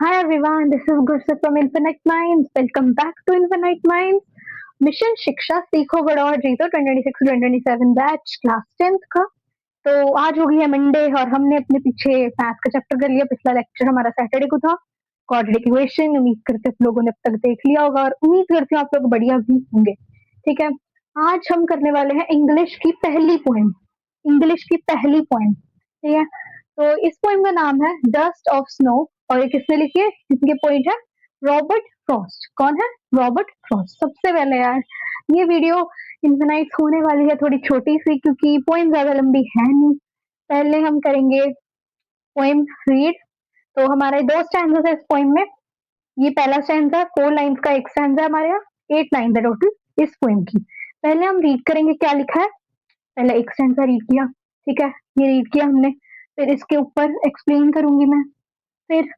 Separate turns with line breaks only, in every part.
Hi everyone, this is Gursit from Infinite Minds. Welcome back to Infinite Minds. Mission शिक्षा सीखो बढ़ो और जीतो 2026-2027 बैच क्लास 10th का। तो आज हो गई है मंडे और हमने अपने पीछे मैथ का चैप्टर कर लिया। पिछला लेक्चर हमारा सैटरडे को था, क्वाड्रेटिक इक्वेशन। उम्मीद करते हैं आप लोगों ने अब तक देख लिया होगा और उम्मीद करती हूँ आप लोग बढ़िया भी होंगे। ठीक है, आज हम करने वाले हैं इंग्लिश की पहली पोएम। इंग्लिश की पहली पोएम, ठीक है। तो इस पोएम का नाम है डस्ट ऑफ स्नो और ये किसने लिखी है? इसके पोइट है रॉबर्ट फ्रॉस्ट। कौन है? Robert Frost. सबसे पहले यार ये वीडियो इन्फिनाइट होने वाली है थोड़ी छोटी सी, क्योंकि पोएम ज्यादा लंबी है नहीं। पहले हम करेंगे पोएम रीड। तो हमारे दो स्टैंडर्ड है इस पोएम में। ये पहला स्टैंडर्ड 4 लाइन्स का एक स्टैंडर्ड है हमारे यहाँ, 8 लाइन है टोटल इस पोएम की। पहले हम रीड करेंगे क्या लिखा है। पहले एक स्टैंडर्ड रीड किया, ठीक है, ये रीड किया हमने। फिर इसके ऊपर एक्सप्लेन करूंगी मैं। फिर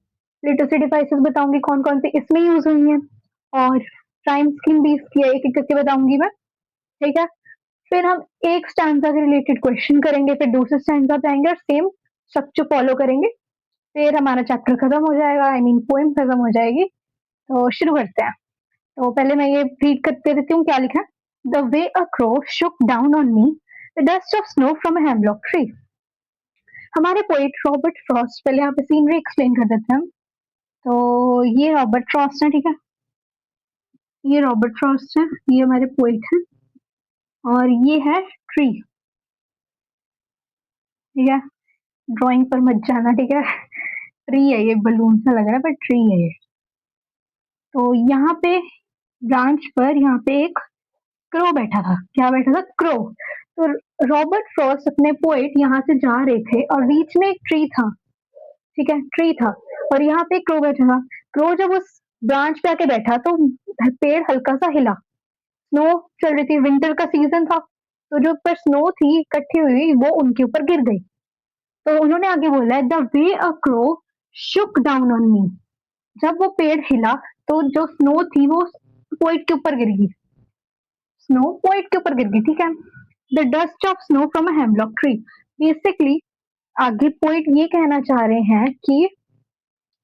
लिटरेसी डिवाइसेस बताऊंगी कौन कौन सी इसमें यूज हुई हैं और टाइम स्कीम भी इसकी एक एक करके बताऊंगी मैं, ठीक है। फिर हम एक स्टैंडर्ड के रिलेटेड क्वेश्चन करेंगे, फिर दूसरे स्टैंडर्ड पे आएंगे और सेम स्ट्रक्चर फॉलो करेंगे। फिर हमारा चैप्टर खत्म हो जाएगा, आई मीन पोएम खत्म हो जाएगी। तो शुरू करते हैं। तो पहले मैं ये रीड करते देती हूँ क्या लिखा है। The way a crow Shuk down on me the dust of snow from a hemlock tree. हमारे पोएट रॉबर्ट फ्रॉस्ट, पहले यहाँ पे सीनरी एक्सप्लेन कर देते हैं हम। तो ये रॉबर्ट फ्रॉस्ट है, ठीक है, ये रॉबर्ट फ्रॉस्ट है, ये हमारे पोएट है और ये है ट्री, ठीक है। ड्राइंग पर मत जाना, ठीक है। ट्री है ये, बलून सा लग रहा है पर ट्री है ये। तो यहाँ पे ब्रांच पर यहाँ पे एक क्रो बैठा था। क्या बैठा था? क्रो। तो रॉबर्ट फ्रॉस्ट अपने पोएट यहाँ से जा रहे थे और बीच में एक ट्री था, ठीक है, ट्री था और यहाँ पे क्रो बैठा था। क्रो जब उस ब्रांच पे आके बैठा तो पेड़ हल्का सा हिला। स्नो चल रही थी, विंटर का सीजन था, तो जो ऊपर स्नो थी इकट्ठी हुई वो उनके ऊपर गिर गई। तो उन्होंने आगे बोला है the way a crow Shuk down on me. जब वो पेड़ हिला तो जो स्नो थी वो पोइट के ऊपर गिर गई। स्नो पोइट के ऊपर गिर गई, ठीक है। The dust of snow from a hemlock tree. Basically आगे पोइट ये कहना चाह रहे हैं कि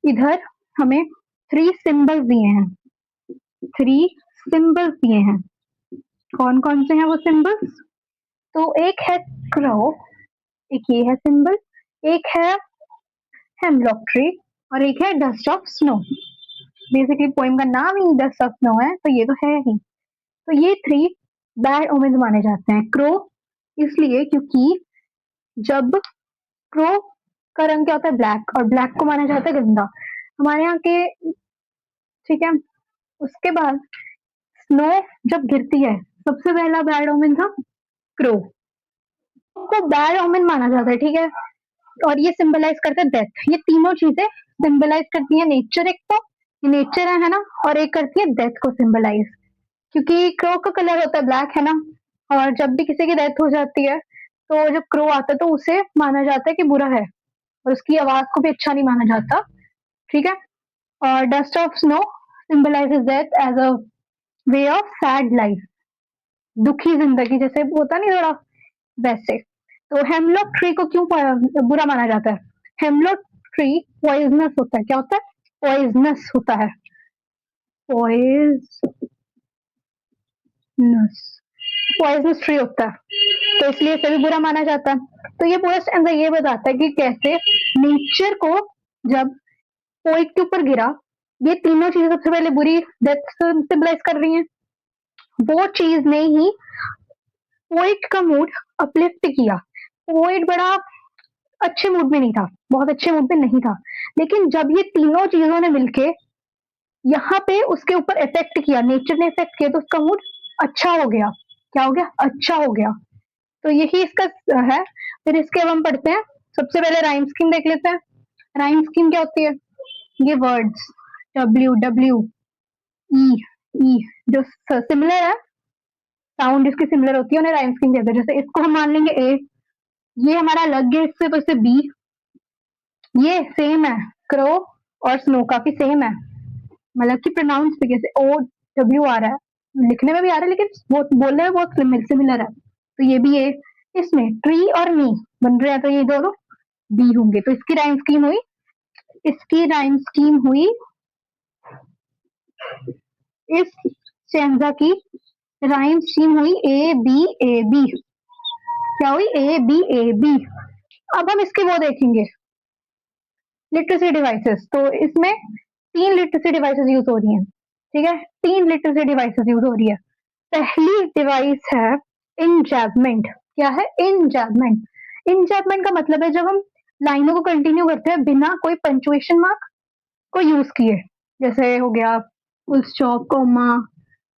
इधर हमें 3 सिंबल्स दिए हैं, 3 सिंबल्स दिए हैं। कौन कौन से हैं वो सिंबल्स? तो एक है क्रो, एक ये है सिंबल, एक है हेमलॉक ट्री और एक है dust of snow. Basically poem का नाम ही डस्ट ऑफ स्नो है, तो ये तो है ही। तो ये 3 बैड ओमेन्स माने जाते हैं। क्रो इसलिए क्योंकि जब क्रो का रंग क्या होता है? ब्लैक, और ब्लैक को माना जाता है गंदा हमारे यहाँ के, ठीक है। उसके बाद स्नो जब गिरती है, सबसे पहला बैड ओमेन था क्रो, को बैड ओमेन माना जाता है, ठीक है। और ये सिंबलाइज करता है डेथ। ये तीनों चीजें सिंबलाइज करती है नेचर, एक तो नेचर है ना, और एक करती है डेथ को सिंबलाइज। क्योंकि क्रो का कलर होता है ब्लैक, है ना, और जब भी किसी की डेथ हो जाती है तो जब क्रो आता है तो उसे माना जाता है कि बुरा है और उसकी आवाज को भी अच्छा नहीं माना जाता, ठीक है। और dust of snow symbolises death as a way of sad life, दुखी जिंदगी जैसे होता नहीं थोड़ा वैसे। तो हेमलॉक ट्री को क्यों बुरा माना जाता है? हेमलॉक ट्री पॉइजनस होता है। क्या होता है? पॉइजनस होता है, पॉइजनस, पॉइजनस ट्री होता है, तो इसलिए इसे भी बुरा माना जाता है। तो ये पूरा स्टैंजा ये बताता है कि कैसे नेचर को जब पोइट के ऊपर गिरा, ये तीनों चीजें सबसे पहले बुरी डेथ सिंबलाइज कर रही हैं। वो चीज ने ही पोइट का मूड अपलिफ्ट किया। पोइट बड़ा अच्छे मूड में नहीं था, बहुत अच्छे मूड में नहीं था, लेकिन जब ये तीनों चीजों ने मिलके यहाँ पे उसके ऊपर इफेक्ट किया, नेचर ने इफेक्ट किया, तो उसका मूड अच्छा हो गया। क्या हो गया? अच्छा हो गया। तो यही इसका है। फिर इसके अब हम पढ़ते हैं। सबसे पहले राइम स्कीम देख लेते हैं। राइम स्कीम क्या होती है? ये वर्ड्स डब्ल्यू डब्ल्यू ई ई जो सिमिलर है, साउंड इसकी सिमिलर होती है, उन्हें राइम स्कीम कहते हैं। जैसे इसको हम मान लेंगे ए, ये हमारा अलग है इससे, तो इससे बी। ये सेम है, क्रो और स्नो काफी सेम है, मतलब कि प्रोनाउंस भी कैसे ओ डब्ल्यू आ रहा है, लिखने में भी आ रहा है, लेकिन बोलने में बहुत सिमिलर है। तो ये भी ए। इसमें ट्री और मी बन रहे हैं, तो ये दोनों बी होंगे। तो इसकी राइम स्कीम हुई इसकी राइम स्कीम हुई, इस स्टैंजा की राइम स्कीम हुई ए बी ए बी। क्या हुई? A B A B. अब हम इसके वो देखेंगे लिटरेसी डिवाइसेस। तो इसमें 3 लिटरेसी डिवाइसेस यूज हो रही हैं, ठीक है? 3 लिटरेसी डिवाइसेस यूज हो रही है। पहली डिवाइस है इंजैबमेंट। क्या है? इंजैबमेंट। इंजैबमेंट का मतलब है जब हम लाइनों को कंटिन्यू करते हैं बिना कोई पंचुएशन मार्क को यूज किए, जैसे हो गया फुल स्टॉप, कॉमा,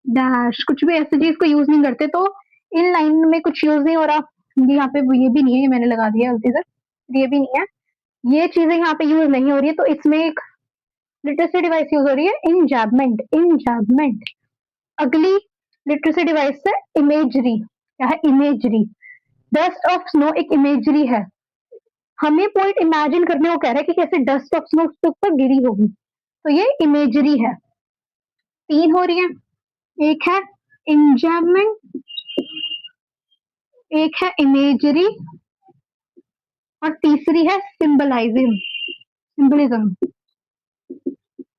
डैश, कुछ भी ऐसी चीज को यूज नहीं करते, तो इन लाइन में कुछ यूज नहीं हो रहा। यहाँ पे ये भी नहीं है, ये मैंने लगा दिया गलती से, ये भी नहीं है, ये चीजें यहाँ पे यूज नहीं हो रही है, तो इसमें एक लिटरेसी डिवाइस यूज हो रही है इंजैबमेंट। इंजैबमेंट। अगली लिटरेसी डिवाइस है इमेजरी। क्या है? इमेजरी। डस्ट ऑफ स्नो एक इमेजरी है, हमें पॉइंट इमेजिन करने को कह रहा है कि कैसे डस्ट ऑफ स्नो उसके ऊपर गिरी होगी, तो ये इमेजरी है। 3 हो रही है, एक है इंजैबमेंट, एक है इमेजरी, और तीसरी है सिंबलाइजिंग, सिंबलिज्म।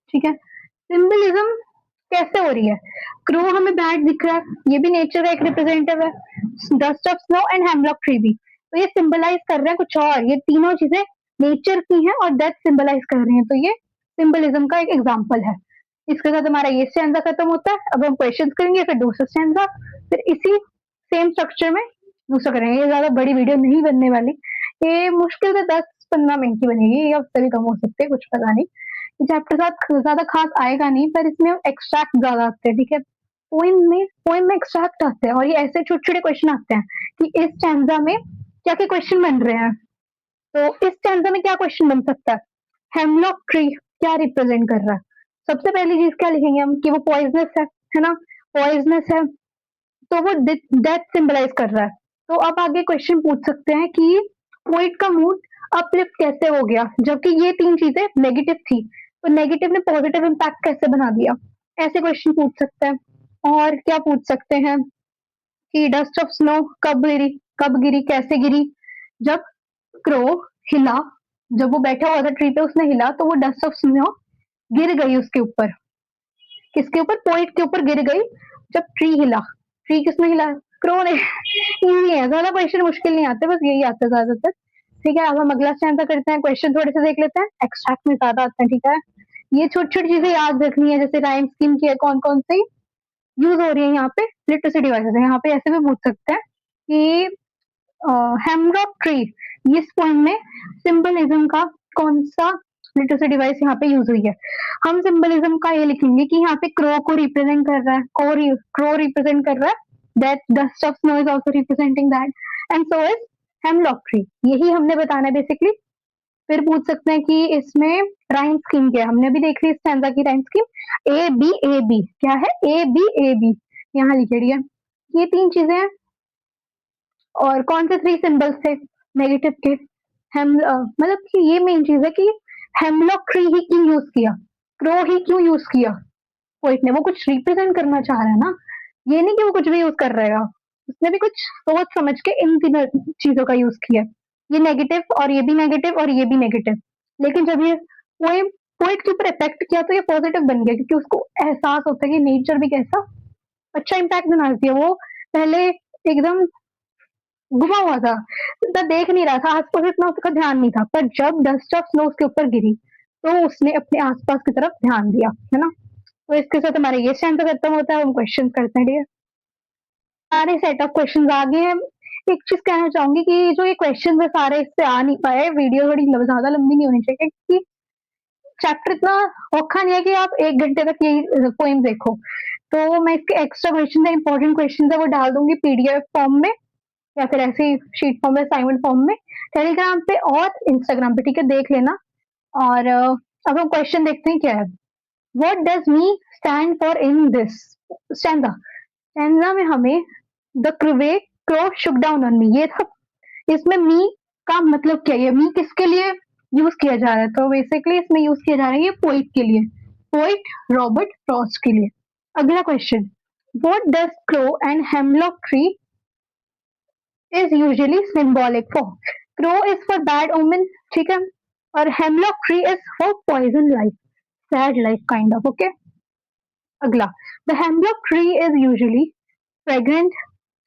ठीक है? सिंबलिज्म कैसे हो रही है? क्रो हमें बैड दिख रहा है, ये भी नेचर का एक रिप्रेजेंटेटिव है, dust of snow and hemlock tree भी, तो ये सिंबलाइज कर रहे हैं कुछ और, ये तीनों चीजें नेचर की हैं और डेथ सिंबलाइज कर रही हैं, तो ये सिंबलिज्म का एक एग्जाम्पल है। इसके साथ हमारा ये स्टैंजा खत्म होता है। अब हम क्वेश्चन करेंगे, फिर दूसरा स्टैंजा, फिर इसी सेम स्ट्रक्चर में दूसरा करेंगे। ये ज्यादा बड़ी वीडियो नहीं बनने वाली, ये मुश्किल से 10-15 मिनट की बनेगी, या उससे भी कम हो सकते हैं, कुछ पता नहीं। चैप्टर साथ ज्यादा खास आएगा नहीं, पर इसमें एक्सट्रैक्ट ज्यादा आते हैं, ठीक है? पोइम में एक्सट्रैक्ट आते हैं, और ये ऐसे छोटे छोटे क्वेश्चन आते हैं कि इस स्टैंजा में क्या क्या क्वेश्चन बन रहे हैं। तो इस स्टैंजा में क्या क्वेश्चन बन सकता है? हेमलॉक ट्री क्या रिप्रेजेंट कर रहा है? सबसे पहली चीज क्या लिखेंगे हम कि वो पॉइजनस है ना? पॉइजनस है, तो वो डेथ सिंबलाइज कर रहा है। तो अब आगे क्वेश्चन पूछ सकते हैं कि पोइट का मूड अपलिफ्ट कैसे हो गया, जबकि ये 3 चीजें नेगेटिव थी, तो नेगेटिव ने पॉजिटिव इम्पैक्ट कैसे बना दिया? ऐसे क्वेश्चन पूछ सकते हैं। और क्या पूछ सकते हैं कि डस्ट ऑफ स्नो कब गिरी, कैसे गिरी? जब क्रो हिला, जब वो बैठा हुआ था ट्री पे, उसने हिला, तो वो डस्ट ऑफ स्नो गिर गई उसके ऊपर। किसके ऊपर? पोइट के ऊपर गिर गई जब ट्री हिला। ट्री किसने हिला? क्रो ने। इजी है, ज्यादा क्वेश्चन मुश्किल नहीं आते, बस यही आते हैं ज्यादातर। ठीक है, अब हम अगला स्टैंजा करते हैं, क्वेश्चन थोड़े से देख लेते हैं, एक्सट्रैक्ट में ज्यादा आते हैं, ठीक है? ये छोटी छोटी चीजें याद रखनी है, जैसे राइम स्कीम की है, कौन कौन सी यूज हो रही है यहाँ पे, लिटरेसी डिवाइसेस है। यहाँ पे ऐसे भी पूछ सकते हैं कि हेमरॉक ट्री, इस पॉइंट में सिंबलिज्म का कौन सा लिटरेसी डिवाइस यहाँ पे यूज हुई है? हम सिंबलिज्म का ये लिखेंगे कि यहाँ पे क्रो को रिप्रेजेंट कर रहा है, क्रो रिप्रेजेंट कर रहा है, that dust of snow is also representing that, and so is hemlock tree. यही हमने बताना है बेसिकली। फिर पूछ सकते हैं कि इसमें राइम स्कीम क्या है? हमने अभी देख ली स्टैंजा की rhyme scheme, A B A B. क्या है? ए बी ए बी, यहाँ लिखेड़ी है। ये 3 चीजें हैं। और कौन से 3 सिंबल्स थे नेगेटिव के? हेम मतलब कि ये मेन चीज है कि हेमलॉक ट्री ही क्यों यूज किया, क्रो ही क्यों यूज किया पोइट ने? वो कुछ रिप्रेजेंट करना चाह रहा है ना, ये नहीं कि वो कुछ भी यूज कर रहेगा, उसने भी कुछ सोच समझ के इन तीनों चीजों का यूज किया। ये नेगेटिव, और ये भी नेगेटिव, और ये भी नेगेटिव, लेकिन जब ये पोइम पोइट के ऊपर इफेक्ट किया तो ये पॉजिटिव बन गया, क्योंकि उसको एहसास होता है कि नेचर भी कैसा अच्छा इम्पैक्ट बना देती है। वो पहले एकदम घुमा हुआ था, इतना देख नहीं रहा था, आसपास इतना उसका ध्यान नहीं था, पर जब डस्ट ऑफ स्नो उसके ऊपर गिरी तो उसने अपने आसपास की तरफ ध्यान दिया, है ना? तो इसके साथ हमारे ये स्टैंजा खत्म होता है, हम क्वेश्चन करते हैं, ठीक है? सारे सेट ऑफ क्वेश्चन आ गए हैं। एक चीज कहना चाहूंगी कि जो ये क्वेश्चन है सारे इससे आ नहीं पाए, वीडियो थोड़ी ज्यादा लंबी नहीं होनी चाहिए, क्योंकि चैप्टर इतना औखा नहीं है कि आप 1 घंटे तक यही पोइम देखो। तो मैं इसके एक्स्ट्रा क्वेश्चन है, इंपॉर्टेंट क्वेश्चन है, वो डाल दूंगी पीडीएफ फॉर्म में, या फिर ऐसे ही शीट फॉर्म में, असाइनमेंट फॉर्म में, टेलीग्राम पे और इंस्टाग्राम पे, ठीक है? देख लेना। और अब हम क्वेश्चन देखते हैं क्या है। What does me stand for in this stanza? Stanza में हमें the way crow Shuk down on me, ये था। इसमें मी का मतलब क्या है? मी किसके लिए यूज किया जा रहा है? तो बेसिकली इसमें यूज किया जा रहा है ये पोइट के लिए, पोइट रॉबर्ट फ्रॉस्ट के लिए। अगला question, what does crow and hemlock tree is usually symbolic for? Crow is for bad omen, ठीक है? और hemlock tree is for poison life, sad life kind of. Okay, अगला, the hemlock tree is usually fragrant,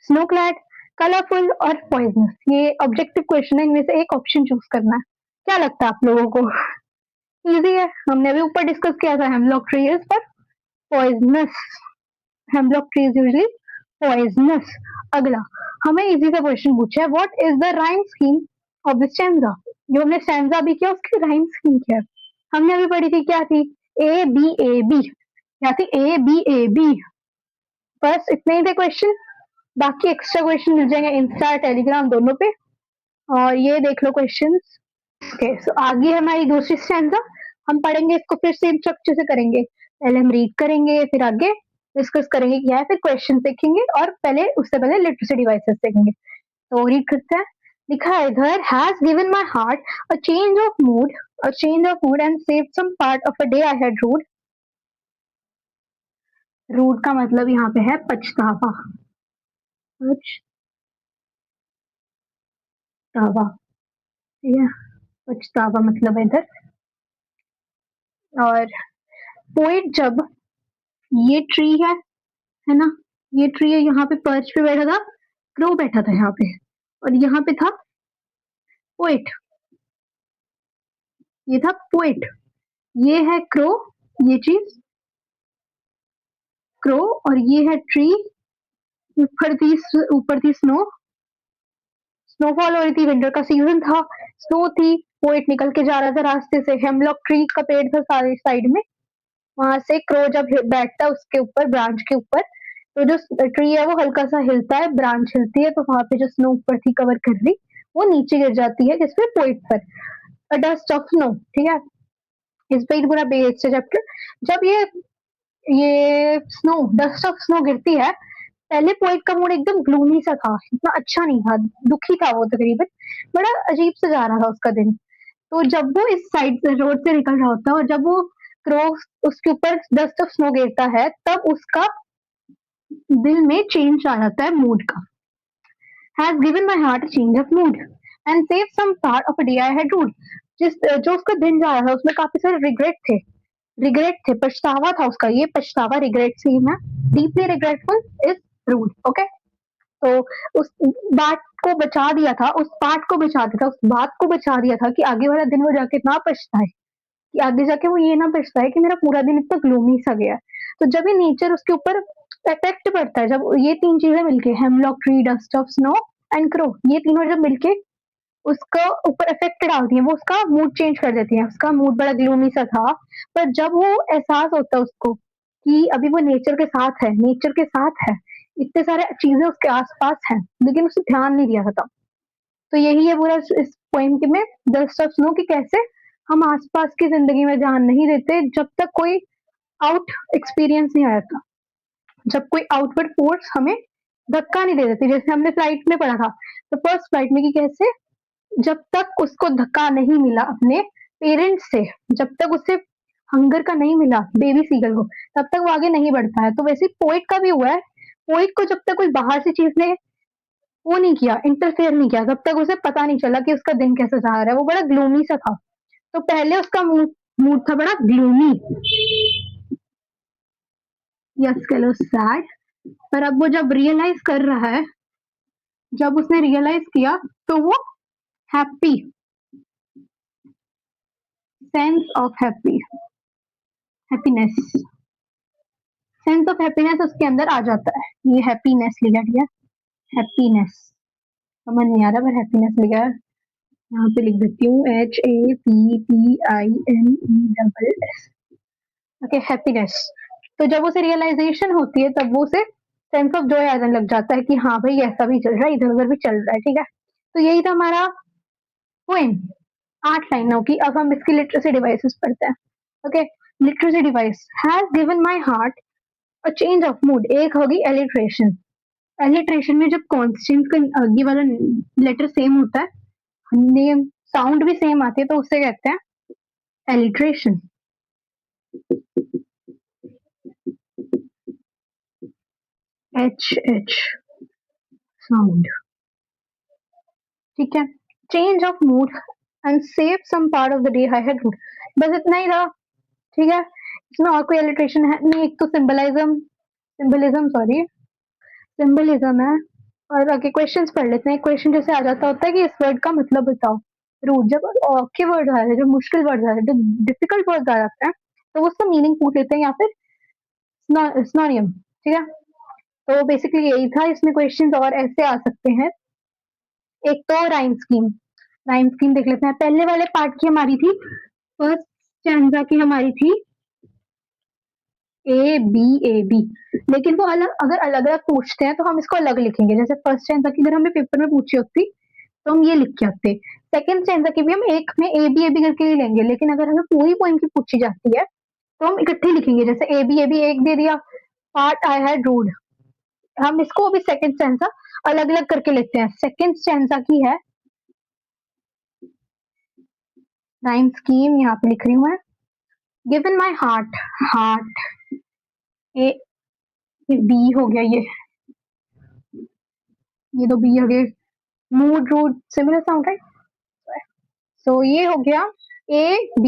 snow clad, colourful और poisonous. ये objective question है, इनमें से एक ऑप्शन चूज करना है। क्या लगता है आप लोगों को? इजी है, हमने अभी ऊपर डिस्कस किया था, हेमलॉक ट्री इज पर poisonous, hemlock tree is usually poisonous. अगला, हमें इजी सा क्वेश्चन पूछा है, what is the rhyme scheme of this stanza? जो हमने स्टैंजा भी किया उसकी राइम स्कीम क्या है? हमने अभी पढ़ी थी, क्या थी? ए बी ए बी, क्या थी? A B A B. बस इतने ही थे क्वेश्चन, बाकी एक्स्ट्रा क्वेश्चन मिल जाएंगे इंस्टा टेलीग्राम दोनों पे, और ये देख लो क्वेश्चन। ओके, सो आगे हमारी दूसरी स्टैंजा, हम पढ़ेंगे इसको फिर सेम स्ट्रक्चर से करेंगे। पहले हम रीड करेंगे, फिर आगे डिस्कस करेंगे क्या है, फिर क्वेश्चन देखेंगे, और पहले उससे पहले लिटरेसी डिवाइसेस देखेंगे। तो रीड करते हैं। लिखा है इधर, has given my heart a change of mood, a change of mood and save some part of a day I had rued. Rued का मतलब यहाँ पे है पछतावा, पछतावा, ठीक है, पछतावा मतलब है इधर। और पोइट, जब ये ट्री है ना, ये ट्री है, यहाँ पे पर्च पे बैठा था, क्रो बैठा था यहाँ पे, और यहाँ पे था पोइट, ये था पोइट, ये है क्रो, ये चीज क्रो, और ये है ट्री। ऊपर थी स्नो, स्नोफॉल हो रही थी, विंटर का सीजन था, स्नो थी, पोइट निकल के जा रहा था रास्ते से, हेमलॉक ट्री का पेड़ था सारे साइड में, वहां से क्रो जब बैठता है उसके ऊपर, ब्रांच के ऊपर, तो जो ट्री है वो हल्का सा हिलता है, ब्रांच हिलती है, तो वहां पे जो स्नो ऊपर थी कवर कर रही, वो नीचे गिर जाती है, जिसपे पोइट पर डस्ट ऑफ स्नो, ठीक है। इस पे ही पूरा बेस्ड है चैप्टर। जब ये स्नो, डस्ट ऑफ स्नो गिरती है, पहले पोइट का मूड एकदम ग्लूमी सा था, इतना अच्छा नहीं था, दुखी था वो तकरीबन, बड़ा अजीब से जा रहा था उसका दिन। तो जब वो इस साइड से रोड से निकल रहा होता है, और जब वो क्रो उसके ऊपर डस्ट ऑफ स्नो गिरता है, तब उसका दिल में चेंज आ जाता है मूड का। Has given my heart change of mood and save some part of a day I had rued. जो उसका दिन जा रहा था उसमें काफी सारे रिग्रेट थे, पछतावा था उसका, ये पछतावा रिग्रेट सेम है, deeply regretful is rued. Okay, तो उस बात को बचा दिया था, उस पार्ट को बचा दिया था, उस बात को बचा दिया था कि आगे वाला दिन वो जाके ना पछताए, कि आगे जाके वो ये ना पछताए कि मेरा पूरा दिन इतना ग्लूमी सा गया। तो जब ये नेचर उसके ऊपर इफेक्ट पड़ता है, जब ये तीन चीजें मिलके, hemlock tree, dust of snow and crow, ये तीनों जब मिलके उसका ऊपर इफेक्ट डालती है, वो उसका मूड चेंज कर देती है, उसका मूड बड़ा ग्लूमी सा था, पर जब वो एहसास होता है उसको कि अभी वो नेचर के साथ है, नेचर के साथ है, इतने सारे चीजें उसके आसपास हैं, लेकिन उसे ध्यान नहीं दिया था। तो यही है पूरा इस पोएम के में, डस्ट ऑफ स्नो, कि कैसे हम आसपास की जिंदगी में ध्यान नहीं देते जब तक कोई आउट एक्सपीरियंस नहीं आ जाता, जब कोई आउटवर्ड फोर्स हमें धक्का नहीं दे देती, जैसे हमने फ्लाइट में पढ़ा था, तो फर्स्ट फ्लाइट में, कि कैसे जब तक उसको धक्का नहीं मिला अपने पेरेंट्स से, जब तक उसे हंगर का नहीं मिला बेबी सीगल को, तब तक वो आगे नहीं बढ़ पाया। तो वैसे पोइट का भी हुआ है, पोइट को जब तक कोई बाहर से चीज ने वो नहीं किया, इंटरफेयर नहीं किया, तब तक उसे पता नहीं चला कि उसका दिन कैसे जा रहा है, वो बड़ा ग्लूमी सा था। तो पहले उसका मूड था बड़ा ग्लूमी, यस कह लो सैड, पर अब वो जब रियलाइज कर रहा है, जब उसने रियलाइज किया, तो वो happy, sense of happiness, sense of happiness उसके अंदर आ जाता है। ये हैप्पीनेस लिखा गया, हैप्पीनेस समझ नहीं आ रहा, पर हैप्पीनेस लिखा है, यहाँ पे लिख देती हूँ, HAPPINESS। Okay, happiness. तो जब उसे रियलाइजेशन होती है, तब वो उसे सेंस ऑफ जॉय आने लग जाता है कि हाँ भाई ऐसा भी चल रहा है, इधर उधर भी चल रहा है, ठीक है। तो यही था हमारा पोएम, 8 लाइनों की। अब हम इसकी लिटरेसी डिवाइसेस पढ़ते हैं। Okay, literacy device, has given my heart a change of mood, एक होगी एलिट्रेशन। एलिट्रेशन में जब कॉन्स्टेंट का आगे वाला लेटर सेम होता है, नेम साउंड भी सेम आती है, तो उससे कहते हैं एलिट्रेशन। HH साउंड, ठीक है। Change of mood and save some part of the day I had ruled. बस इतना ही था, ठीक है। इसमें और कोई एलिट्रेशन है नहीं, एक तो सिंबलिज्म है। और आगे क्वेश्चंस पढ़ लेते हैं। क्वेश्चन जैसे आ जाता होता है कि इस वर्ड का मतलब बताओ। रूट, जब औखे वर्ड आ रहे हैं, जब मुश्किल वर्ड आ रहे हैं, जब डिफिकल्ट वर्ड आ जाते हैं, तो वो उसका मीनिंग पूछ लेते हैं या फिर सिनोनियम, ठीक है। तो बेसिकली यही था। इसमें क्वेश्चंस और ऐसे आ सकते हैं। एक तो राइम स्कीम देख लेते हैं। पहले वाले पार्ट की हमारी थी, फर्स्ट स्टैंजा की हमारी थी A B, लेकिन वो अलग, अगर अलग अलग पूछते हैं तो हम इसको अलग लिखेंगे। जैसे फर्स्ट स्टैंजा की अगर हमें पेपर में पूछी होती तो हम ये लिख के आते। सेकंड स्टैंजा की भी हम एक में A B करके ही लेंगे, लेकिन अगर हमें पूरी पोइम की पूछी जाती है तो हम इकट्ठे लिखेंगे। जैसे A B एक दे दिया, पार्ट आई हैड रूड, हम इसको अभी सेकंड स्टैंजा अलग अलग करके लिखते हैं। सेकंड स्टैंजा की है राइम स्कीम, यहाँ पे लिख रही हूँ मैं। Given my heart A B हो गया, ये तो बी हो गए। Mood rude similar sound right, so ये हो गया A B,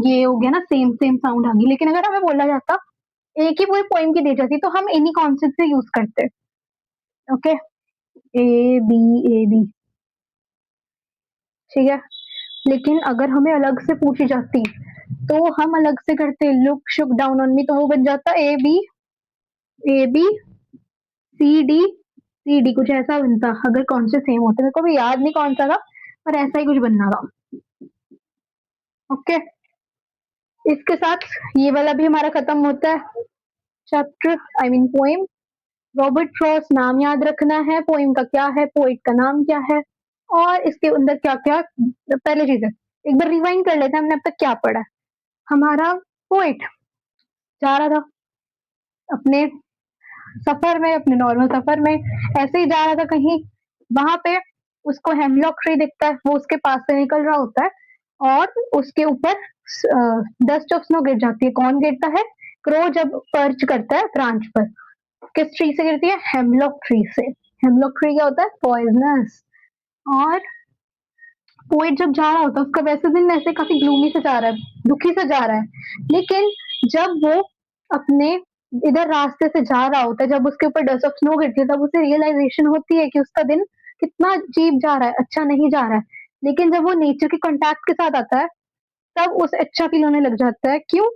ये हो गया ना, सेम साउंड आ गई। लेकिन अगर हमें बोला जाता एक ही पूरी पोइम की दी जाती तो हम इन्हीं कॉन्सेप्ट से यूज करते। ओके, A B, ठीक है। लेकिन अगर हमें अलग से पूछी जाती तो हम अलग से करते। Look Shuk down on me, तो वो बन जाता A B C D, कुछ ऐसा बनता अगर कौन से सेम होते। मेरे को भी याद नहीं कौन सा था, पर ऐसा ही कुछ बनना था। ओके, इसके साथ ये वाला भी हमारा खत्म होता है chapter, I mean poem. Robert Frost, नाम याद रखना है, पोइम का क्या है, पोइट का नाम क्या है, और इसके अंदर क्या क्या पहले चीज है। एक बार रिवाइंड कर लेते हैं हमने अब तक क्या पढ़ा। हमारा पोइट जा रहा था अपने सफर में, अपने नॉर्मल सफर में, ऐसे ही जा रहा था कहीं। वहां पे उसको हेमलॉक ट्री दिखता है, वो उसके पास से निकल रहा होता है और उसके ऊपर डस्ट ऑफ स्नो गिर जाती है। कौन गिरता है? क्रो जब पर्च करता है ब्रांच पर। किस ट्री से गिरती है? हेमलॉक ट्री से। हेमलॉक ट्री क्या होता है? पॉइजनस। और पोइट जब जा रहा होता है, उसका वैसे दिन ऐसे काफी ग्लूमी से जा रहा है, दुखी से जा रहा है। लेकिन जब वो अपने इधर रास्ते से जा रहा होता है, जब उसके ऊपर डस्ट ऑफ स्नो गिरती है, तब उसे रियलाइजेशन होती है कि उसका दिन कितना अजीब जा रहा है, अच्छा नहीं जा रहा है। लेकिन जब वो नेचर के कांटेक्ट के साथ आता है, तब उसे अच्छा फील होने लग जाता है। क्यों?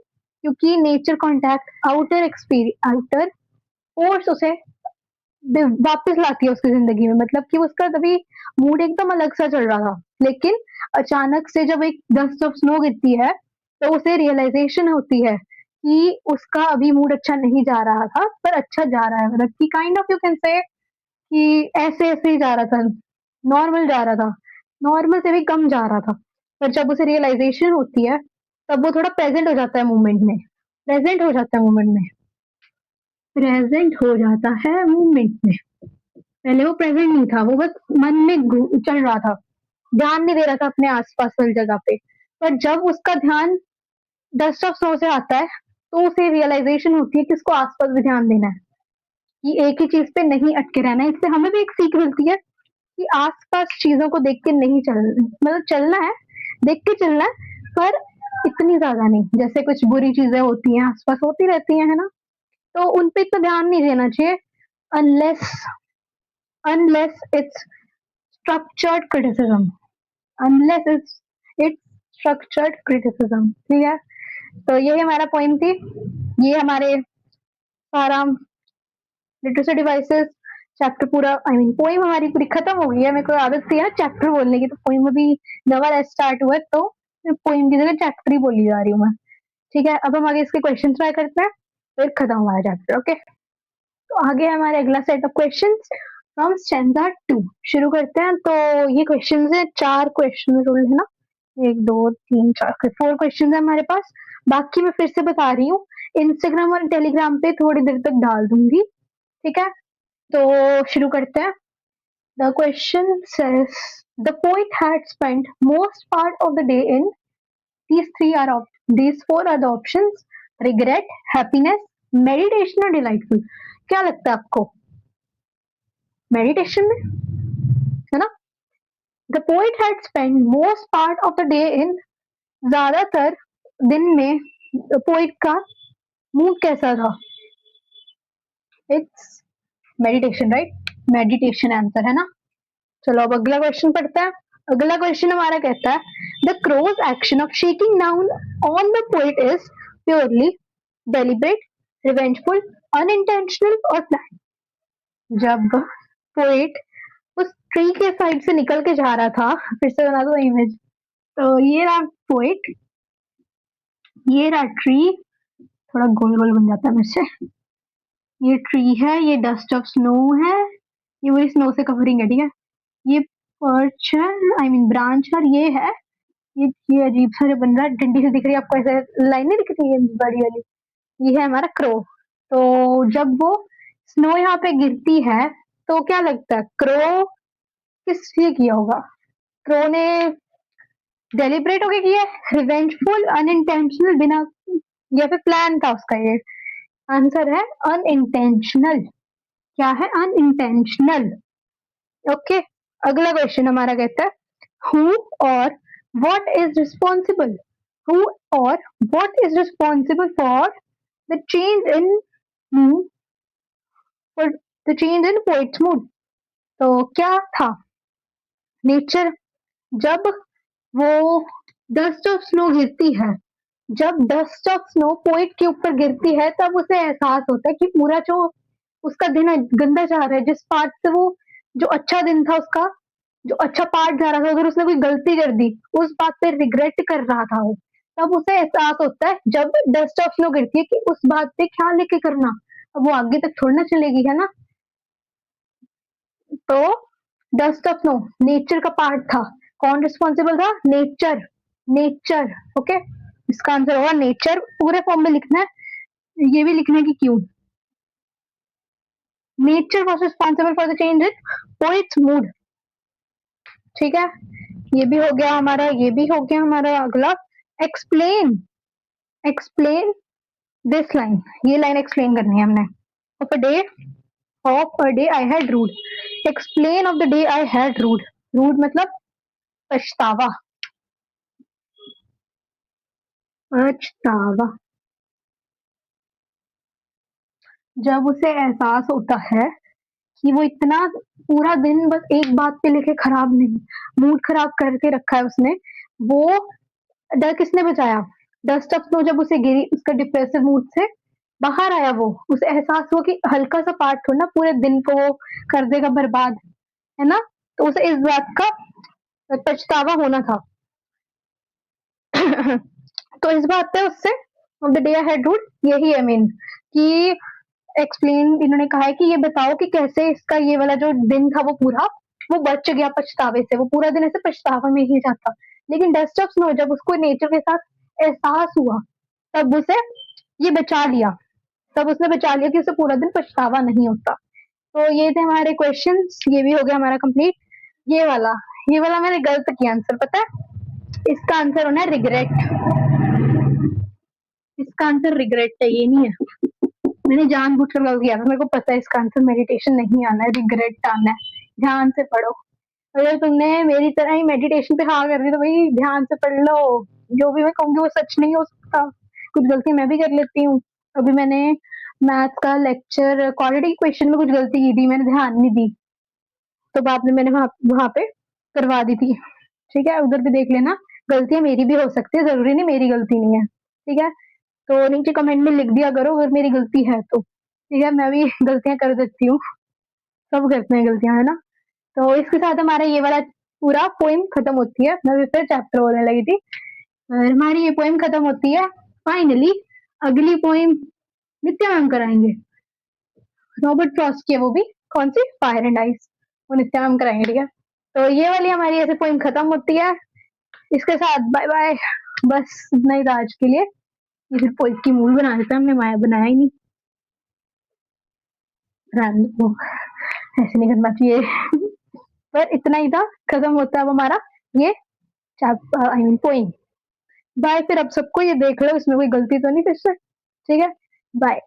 क्योंकि नेचर कांटेक्ट, आउटर फोर्स उसे वापस लाती है उसकी जिंदगी में। मतलब कि उसका तभी मूड एकदम अलग सा चल रहा था, लेकिन अचानक से जब एक डस्ट ऑफ स्नो गिरती है तो उसे रियलाइजेशन होती है कि उसका अभी मूड अच्छा नहीं जा रहा था, पर अच्छा जा रहा है। मतलब कि kind of you can say कि ऐसे ऐसे ही जा रहा था, नॉर्मल जा रहा था, नॉर्मल से भी कम जा रहा था। पर जब उसे रियलाइजेशन होती है तब वो थोड़ा प्रेजेंट हो जाता है मूवमेंट में, प्रेजेंट हो जाता है मूवमेंट में, प्रेजेंट हो जाता है मूवमेंट में। पहले वो प्रेजेंट नहीं था, वो बस मन में चल रहा था, ध्यान नहीं दे रहा था अपने आसपास वाली जगह पे। पर जब उसका ध्यान डस्ट ऑफ स्नो से आता है तो उसे रियलाइजेशन होती है कि उसको आसपास भी ध्यान देना है, कि एक ही चीज पे नहीं अटके रहना है। इससे हमें भी एक सीख मिलती है कि आसपास चीजों को देख के नहीं चलना, मतलब चलना है, देख के चलना है, पर इतनी ज्यादा नहीं। जैसे कुछ बुरी चीजें होती हैं आसपास, होती रहती हैं, है ना, तो उन पे इतना ध्यान नहीं देना चाहिए unless unless it's structured criticism, unless it's structured criticism, ठीक है। तो यही हमारा पॉइंट थी। ये हमारे सारा लिटरेसी डिवाइसेस चैप्टर पूरा, आई मीन पोइम हमारी पूरी खत्म हो गई है। मेरे को आदत थी ना चैप्टर बोलने की, तो पोइम अभी नवा स्टार्ट हुआ है, तो पोइम की जगह चैप्टर ही बोली जा रही हूँ मैं, ठीक है। अब हम आगे इसके क्वेश्चन ट्राई करते हैं, फिर खत्म हमारा चैप्टर। ओके, तो आगे हमारे अगला set of questions from standard 2 शुरू करते हैं। तो ये क्वेश्चन है, 4 क्वेश्चन रूल है ना, 1 2 3 4 4 क्वेश्चन है हमारे पास। बाकी मैं फिर से बता रही हूँ, इंस्टाग्राम और टेलीग्राम पे थोड़ी देर तक डाल दूंगी, ठीक है। तो शुरू करते हैं। The question says the poet had spent most part of the day in these 4 are the options: regret, happiness, meditation और delightful। क्या लगता है आपको? मेडिटेशन में, है ना, the poet had spend most part of the day in, ज्यादातर दिन में पोइट का मूड कैसा था? It's meditation, right? Meditation answer है ना। चलो अब अगला क्वेश्चन पढ़ते हैं। अगला क्वेश्चन हमारा कहता है the crow's action of shaking down on the poet is purely deliberate, revengeful, unintentional और प्लान। जब पोइट उस ट्री के साइड से निकल के जा रहा था, फिर से बना दो इमेज, तो ये रहा पोइट, ये रहा ट्री, थोड़ा गोल गोल बन जाता है मुझसे, ये ट्री है, ये डस्ट ऑफ स्नो है, ये वही स्नो से कवरिंग है, ठीक है, ये पर्च है, आई मीन ब्रांच है, और ये है, ये अजीब सा जो बन रहा है, डंडी से दिख रही है आपको, ऐसे लाइन नहीं दिख रही है बड़ी वाली, ये है हमारा क्रो। तो जब वो स्नो यहाँ पे गिरती है तो क्या लगता है क्रो किस लिए किया होगा? क्रो ने डेलिब्रेट होके किया, रिवेंजफुल, अनइंटेंशनल, बिना, या फिर प्लान था उसका? ये आंसर है अनइंटेंशनल। क्या है? अनइंटेंशनल। ओके, अगला क्वेश्चन हमारा कहता है हु और व्हाट इज रिस्पॉन्सिबल, हु और what is responsible for the change in mood, for the change in poets mood? तो क्या था? नेचर। जब वो डस्ट ऑफ स्नो गिरती है, जब डस्ट ऑफ स्नो पोइट के ऊपर गिरती है, तब उसे एहसास होता है कि पूरा जो उसका दिन गंदा जा रहा है, जिस पार्ट से वो, जो अच्छा दिन था उसका, जो अच्छा पार्ट जा रहा था, अगर उसने कोई गलती कर दी, उस बात पे रिग्रेट कर रहा था वो, तब उसे एहसास होता है जब डस्ट ऑफ स्नो गिरती है कि उस बात पे क्या लेके करना, अब वो आगे तक थोड़ी ना चलेगी, है ना। तो डस्ट ऑफ स्नो नेचर का पार्ट था, कौन रिस्पॉन्सिबल था? नेचर। नेचर, ओके, इसका आंसर होगा नेचर। पूरे फॉर्म में लिखना है, ये भी लिखना है कि क्यों। Nature was responsible for the change in poets mood, ठीक है, ये भी हो गया हमारा, ये भी हो गया हमारा। अगला एक्सप्लेन, एक्सप्लेन दिस लाइन, ये लाइन एक्सप्लेन करनी है हमने। Of a day, of a day I had rued, explain of the day I had rued, rued मतलब पछतावा, पछतावा। जब उसे एहसास होता है कि वो इतना पूरा दिन बस एक बात पे लेके खराब नहीं, मूड खराब करके रखा है उसने, वो डर किसने बचाया? डस्ट ऑफ स्नो जब उसे गिरी, उसका डिप्रेसिव मूड से बाहर आया, वो उसे एहसास हुआ कि हल्का सा पार्ट थोड़ा ना पूरे दिन को वो कर देगा बर्बाद, है ना। तो उसे इस बात का पछतावा होना था। तो इस बात पे उससे of the day I had rued यही है मेन, कि एक्सप्लेन इन्होंने कहा है कि ये बताओ कि कैसे इसका ये वाला जो दिन था वो पूरा वो बच गया पछतावे से, वो पूरा दिन ऐसे पछतावा में ही जाता। लेकिन डस्ट ऑफ स्नो जब उसको नेचर के साथ एहसास हुआ, तब उसे ये बचा लिया, तब उसने बचा लिया कि उसे पूरा दिन पछतावा नहीं होता। तो ये थे हमारे क्वेश्चंस, ये भी हो गया हमारा कंप्लीट। ये वाला मैंने गलत किया आंसर, पता है? इसका आंसर होना है रिग्रेट, इसका आंसर रिग्रेट है, ये नहीं है। मैंने जानबूझकर गलत किया था, मेरे को पता है इसका आंसर मेडिटेशन नहीं आना है, रिग्रेट आना है। ध्यान से पढ़ो, अगर तुमने मेरी तरह ही मेडिटेशन पे हाँ कर दी तो भाई ध्यान से पढ़ लो, जो भी मैं कहूंगी वो सच नहीं हो सकता, कुछ गलती मैं भी कर लेती हूँ। अभी मैंने मैथ का लेक्चर क्वालिटी क्वेश्चन में कुछ गलती की थी, मैंने ध्यान नहीं दी, तो बाद में मैंने वहां पे करवा दी थी, ठीक है, उधर भी देख लेना। गलतियां मेरी भी हो सकती है, जरूरी नहीं मेरी गलती नहीं है, ठीक है। तो नीचे कमेंट में लिख दिया करो अगर मेरी गलती है तो, ठीक है, मैं भी गलतियां कर देती हूँ, सब करते हैं गलतियां, है ना। तो इसके साथ हमारा ये वाला पूरा पोइम खत्म होती है, मैं भी फिर चैप्टर बोलने लगी थी, और हमारी ये पोइम खत्म होती है। फाइनली अगली पोइम नित्या मैम कराएंगे, रॉबर्ट फ्रॉस्ट की है वो भी, कौन सी? फायर एंड आइस, वो नित्या मैम कराएंगे, ठीक है। तो ये वाली हमारी ऐसे पोइम खत्म होती है, इसके साथ बाय बाय, बस इतना ही था आज के लिए। ये फिर पोइट की मूल बना देता, हमने माया बनाया ही नहीं, वो ऐसे नहीं करना चाहिए। पर इतना ही था, खत्म होता है अब हमारा ये chapter, I mean poem. Bye, फिर अब सबको ये देख लो इसमें कोई गलती तो नहीं फिर से, ठीक है, बाय।